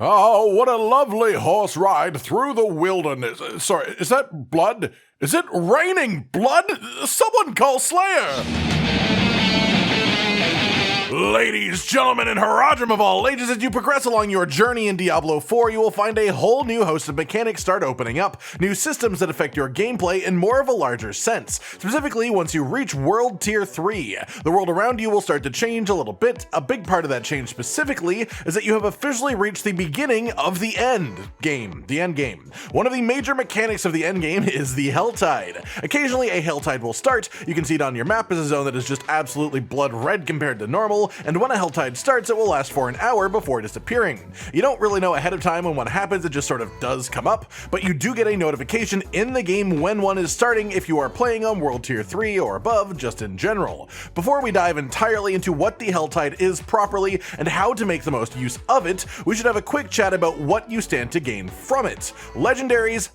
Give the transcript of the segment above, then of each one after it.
Oh, what a lovely horse ride through the wilderness. Sorry, is that blood? Is it raining blood? Someone call Slayer! Ladies, gentlemen, and Harajam of all ages, as you progress along your journey in Diablo 4, you will find a whole new host of mechanics start opening up, new systems that affect your gameplay in more of a larger sense. Specifically, once you reach World Tier 3, the world around you will start to change a little bit. A big part of that change specifically is that you have officially reached the beginning of the end game. One of the major mechanics of the end game is the Helltide. Occasionally, a Helltide will start. You can see it on your map as a zone that is just absolutely blood red compared to normal, and when a Helltide starts, it will last for an hour before disappearing. You don't really know ahead of time when one happens, it just sort of does come up, but you do get a notification in the game when one is starting if you are playing on World Tier 3 or above, just in general. Before we dive entirely into what the Helltide is properly and how to make the most use of it, we should have a quick chat about what you stand to gain from it. Legendaries,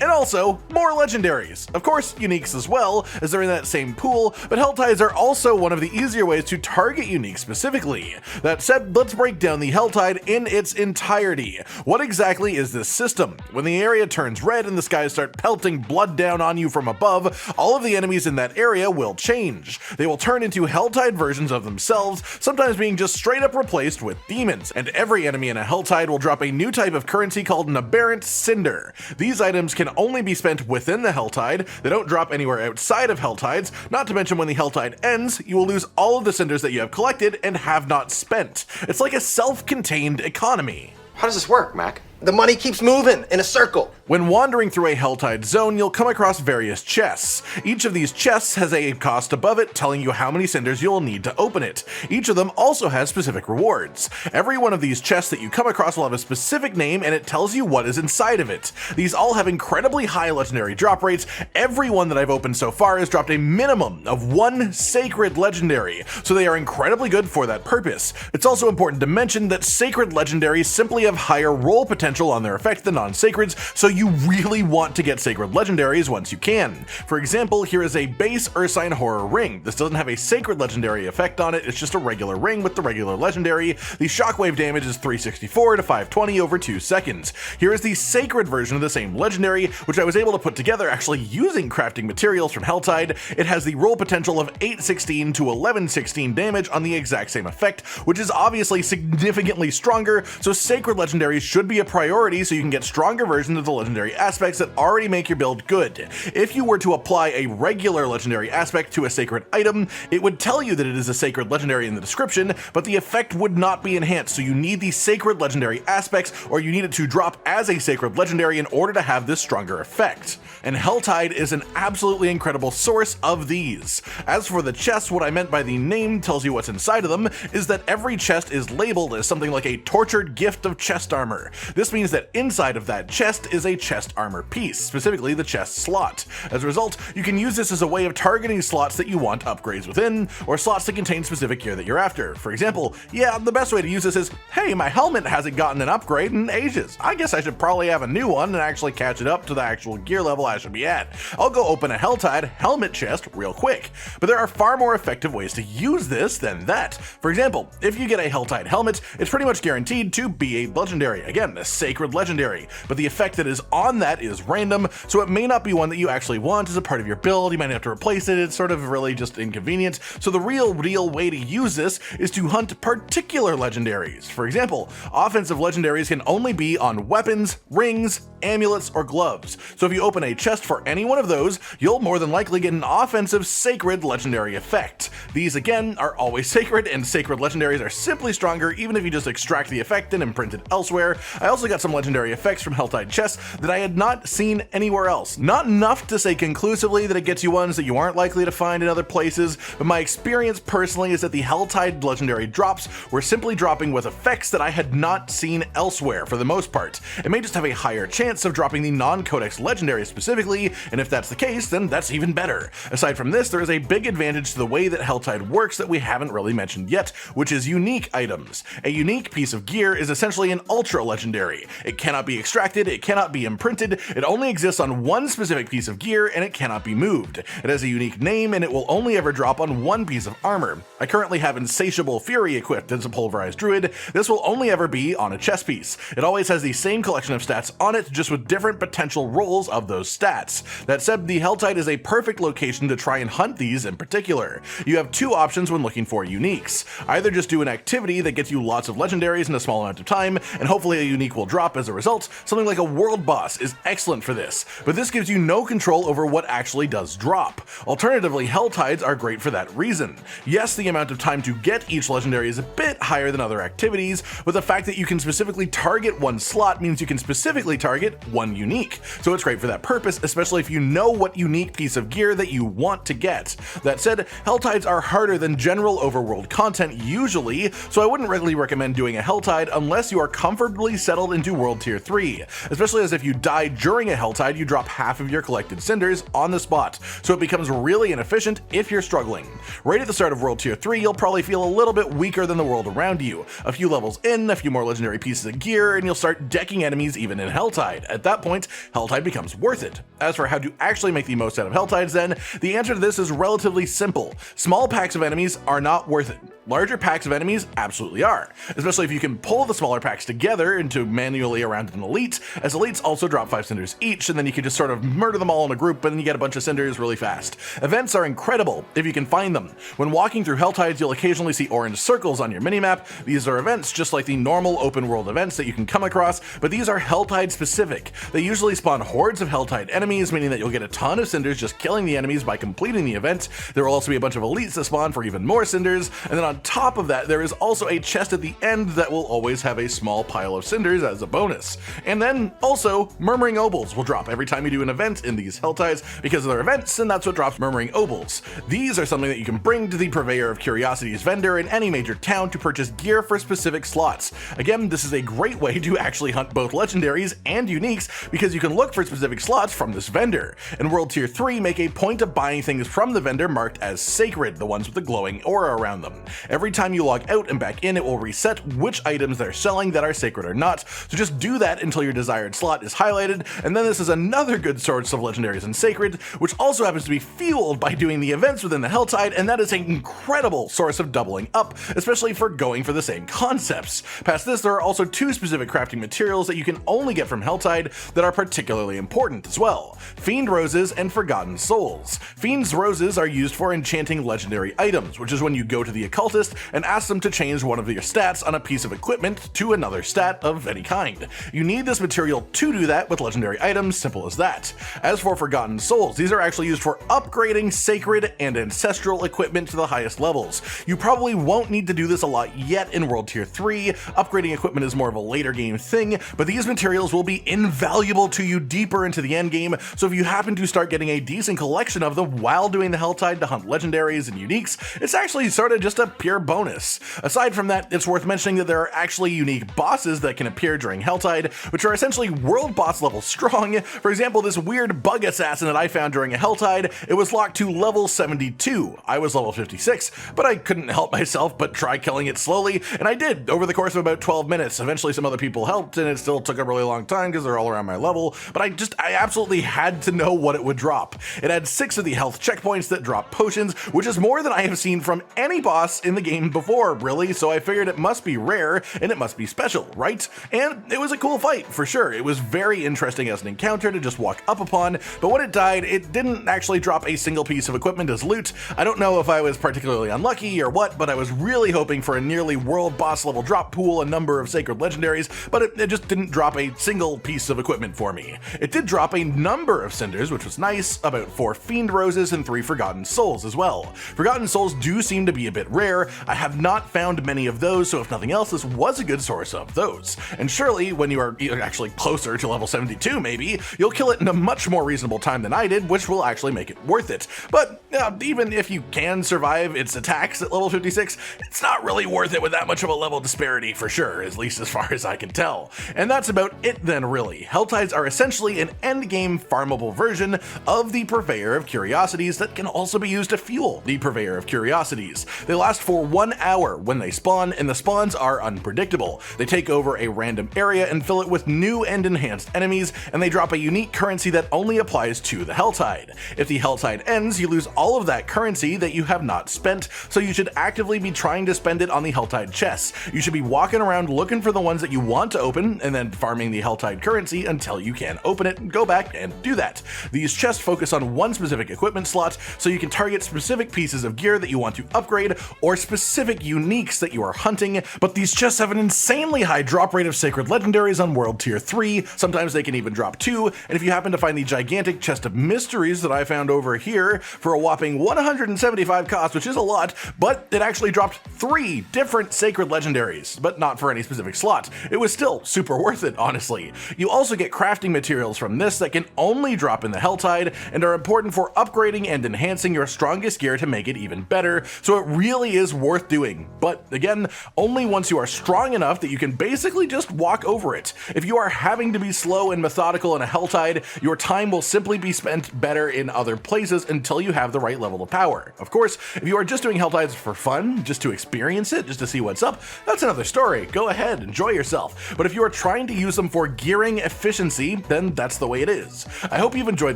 and also more Legendaries. Of course, uniques as well, as they're in that same pool, but Helltides are also one of the easier ways to target unique specifically. That said, let's break down the Helltide in its entirety. What exactly is this system? When the area turns red and the skies start pelting blood down on you from above, all of the enemies in that area will change. They will turn into Helltide versions of themselves, sometimes being just straight up replaced with demons, and every enemy in a Helltide will drop a new type of currency called an aberrant cinder. These items can only be spent within the Helltide, they don't drop anywhere outside of Helltides, not to mention when the Helltide ends, you will lose all of the cinders that you have collected and have not spent. It's like a self-contained economy. How does this work, Mac? The money keeps moving in a circle. When wandering through a Helltide zone, you'll come across various chests. Each of these chests has a cost above it telling you how many cinders you'll need to open it. Each of them also has specific rewards. Every one of these chests that you come across will have a specific name and it tells you what is inside of it. These all have incredibly high legendary drop rates. Every one that I've opened so far has dropped a minimum of 1 sacred legendary, so they are incredibly good for that purpose. It's also important to mention that sacred legendaries simply have higher roll potential on their effect than non-sacreds, so you really want to get sacred legendaries once you can. For example, here is a base Ursine Horror ring. This doesn't have a sacred legendary effect on it, it's just a regular ring with the regular legendary. The shockwave damage is 364 to 520 over 2 seconds. Here is the sacred version of the same legendary, which I was able to put together actually using crafting materials from Helltide. It has the roll potential of 816 to 1116 damage on the exact same effect, which is obviously significantly stronger, so sacred legendaries should be a priority so you can get stronger versions of the legendary aspects that already make your build good. If you were to apply a regular legendary aspect to a sacred item, it would tell you that it is a sacred legendary in the description, but the effect would not be enhanced, so you need the sacred legendary aspects, or you need it to drop as a sacred legendary in order to have this stronger effect. And Helltide is an absolutely incredible source of these. As for the chests, what I meant by the name tells you what's inside of them is that every chest is labeled as something like a tortured gift of chest armor. This means that inside of that chest is a chest armor piece, specifically the chest slot. As a result, you can use this as a way of targeting slots that you want upgrades within, or slots that contain specific gear that you're after. For example, the best way to use this is, hey, my helmet hasn't gotten an upgrade in ages. I guess I should probably have a new one and actually catch it up to the actual gear level I should be at. I'll go open a Helltide helmet chest real quick. But there are far more effective ways to use this than that. For example, if you get a Helltide helmet, it's pretty much guaranteed to be a legendary. Again, a sacred legendary, but the effect that is on that is random, so it may not be one that you actually want as a part of your build. You might have to replace it. It's sort of really just inconvenient. So the real way to use this is to hunt particular legendaries. For example, offensive legendaries can only be on weapons, rings, amulets, or gloves. So if you open a chest for any one of those, you'll more than likely get an offensive sacred legendary effect. These again are always sacred, and sacred legendaries are simply stronger even if you just extract the effect and imprint it elsewhere. I also got some legendary effects from Helltide chests that I had not seen anywhere else. Not enough to say conclusively that it gets you ones that you aren't likely to find in other places, but my experience personally is that the Helltide legendary drops were simply dropping with effects that I had not seen elsewhere for the most part. It may just have a higher chance of dropping the non-codex legendary specifically, and if that's the case, then that's even better. Aside from this, there is a big advantage to the way that Helltide works that we haven't really mentioned yet, which is unique items. A unique piece of gear is essentially an ultra legendary. legendary. It cannot be extracted, it cannot be imprinted, it only exists on one specific piece of gear, and it cannot be moved. It has a unique name, and it will only ever drop on one piece of armor. I currently have Insatiable Fury equipped as a pulverized druid. This will only ever be on a chest piece. It always has the same collection of stats on it, just with different potential rolls of those stats. That said, the Helltide is a perfect location to try and hunt these in particular. You have two options when looking for uniques. Either just do an activity that gets you lots of legendaries in a small amount of time, and hopefully a unique will drop as a result. Something like a world boss is excellent for this, but this gives you no control over what actually does drop. Alternatively, Helltides are great for that reason. Yes, the amount of time to get each legendary is a bit higher than other activities, but the fact that you can specifically target one slot means you can specifically target one unique. So it's great for that purpose, especially if you know what unique piece of gear that you want to get. That said, Helltides are harder than general overworld content usually, so I wouldn't really recommend doing a Helltide unless you are comfortably settled into World Tier 3, especially as if you die during a Helltide, you drop half of your collected cinders on the spot, so it becomes really inefficient if you're struggling. Right at the start of World Tier 3, you'll probably feel a little bit weaker than the world around you. A few levels in, a few more legendary pieces of gear, and you'll start decking enemies even in Helltide. At that point, Helltide becomes worth it. As for how to actually make the most out of Helltides then, the answer to this is relatively simple. Small packs of enemies are not worth it. Larger packs of enemies absolutely are, especially if you can pull the smaller packs together into manually around an elite, as elites also drop 5 cinders each, and then you can just sort of murder them all in a group and then you get a bunch of cinders really fast. Events are incredible if you can find them. When walking through Helltides, you'll occasionally see orange circles on your minimap. These are events just like the normal open world events that you can come across, but these are Helltide specific. They usually spawn hordes of Helltide enemies, meaning that you'll get a ton of cinders just killing the enemies by completing the event. There will also be a bunch of elites that spawn for even more cinders, and then on top of that, there is also a chest at the end that will always have a small pile of cinders as a bonus. And then also, Murmuring Obols will drop every time you do an event in these Helltides because they're events, and that's what drops Murmuring Obols. These are something that you can bring to the Purveyor of Curiosities vendor in any major town to purchase gear for specific slots. Again, this is a great way to actually hunt both legendaries and uniques because you can look for specific slots from this vendor. In World Tier 3, make a point of buying things from the vendor marked as sacred, the ones with the glowing aura around them. Every time you log out and back in, it will reset which items they're selling that are sacred or not, so just do that until your desired slot is highlighted, and then this is another good source of legendaries and sacred, which also happens to be fueled by doing the events within the Helltide, and that is an incredible source of doubling up, especially for going for the same concepts. Past this, there are also 2 specific crafting materials that you can only get from Helltide that are particularly important as well: Fiend Roses and Forgotten Souls. Fiend's Roses are used for enchanting legendary items, which is when you go to the occultist and ask them to change one of your stats on a piece of equipment to another stat of any kind. You need this material to do that with legendary items, simple as that. As for Forgotten Souls, these are actually used for upgrading sacred and ancestral equipment to the highest levels. You probably won't need to do this a lot yet in World Tier 3, upgrading equipment is more of a later game thing, but these materials will be invaluable to you deeper into the endgame, so if you happen to start getting a decent collection of them while doing the Helltide to hunt legendaries and uniques, it's actually sort of just a pure bonus. Aside from that, it's worth mentioning that there are actually unique bosses that can appear during Helltide, which are essentially world boss level strong. For example, this weird bug assassin that I found during a Helltide, it was locked to level 72. I was level 56, but I couldn't help myself but try killing it slowly, and I did over the course of about 12 minutes. Eventually some other people helped, and it still took a really long time because they're all around my level, but I absolutely had to know what it would drop. It had 6 of the health checkpoints that drop potions, which is more than I have seen from any boss in the game before, really, so I figured it must be rare and it must be special, right? And it was a cool fight, for sure. It was very interesting as an encounter to just walk up upon, but when it died, it didn't actually drop a single piece of equipment as loot. I don't know if I was particularly unlucky or what, but I was really hoping for a nearly world boss level drop pool, a number of sacred legendaries, but it just didn't drop a single piece of equipment for me. It did drop a number of cinders, which was nice, about 4 Fiend Roses and 3 Forgotten Souls as well. Forgotten Souls do seem to be a bit rare. I have not found many of those, so if nothing else, this was a good source of those. And surely, when you are actually closer to level 72 maybe, you'll kill it in a much more reasonable time than I did, which will actually make it worth it. But even if you can survive its attacks at level 56, it's not really worth it with that much of a level disparity for sure, at least as far as I can tell. And that's about it then, really. Helltides are essentially an endgame farmable version of the Purveyor of Curiosities that can also be used to fuel the Purveyor of Curiosities. They last for 1 hour when they spawn, and the spawns are unpredictable. They take over a random area and fill it with new and enhanced enemies, and they drop a unique currency that only applies to the Helltide. If the Helltide ends, you lose all of that currency that you have not spent, so you should actively be trying to spend it on the Helltide chests. You should be walking around looking for the ones that you want to open, and then farming the Helltide currency until you can open it, and go back and do that. These chests focus on one specific equipment slot, so you can target specific pieces of gear that you want to upgrade, or specific uniques that you are hunting, but these chests have an insanely high drop rate of sacred legendaries on World Tier 3, sometimes they can even drop 2, and if you happen to find the gigantic chest of mysteries that I found over here for a whopping 175 cost, which is a lot, but it actually dropped 3 different sacred legendaries, but not for any specific slot. It was still super worth it, honestly. You also get crafting materials from this that can only drop in the Helltide and are important for upgrading and enhancing your strongest gear to make it even better, so it really is worth doing. But again, only once you are strong enough that you can basically just walk over it. If you are having to be slow and methodical in a Helltide, your time will simply be spent better in other places until you have the right level of power. Of course, if you are just doing Helltides for fun, just to experience it, just to see what's up, that's another story. Go ahead, enjoy yourself. But if you are trying to use them for gearing efficiency, then that's the way it is. I hope you've enjoyed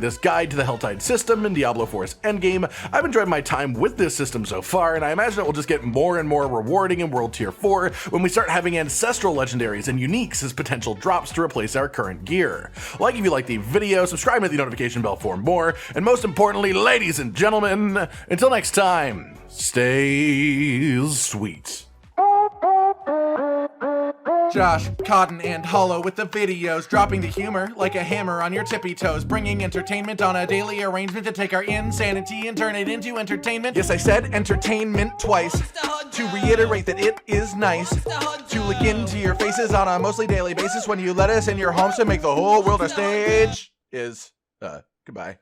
this guide to the Helltide system in Diablo 4's Endgame. I've enjoyed my time with this system so far, and I imagine it will just get more and more rewarding in World Tier 4 when we start having ancestral legendaries and uniques as potential drops to replace our current gear. Like if you like the video, subscribe and hit the notification bell for more, and most importantly, ladies and gentlemen, until next time, stay sweet. Josh, Cotton, and Hollow with the videos, dropping the humor like a hammer on your tippy toes, bringing entertainment on a daily arrangement to take our insanity and turn it into entertainment. Yes, I said entertainment twice, to reiterate that it is nice to look into your faces on a mostly daily basis when you let us in your homes to make the whole world a stage. Goodbye.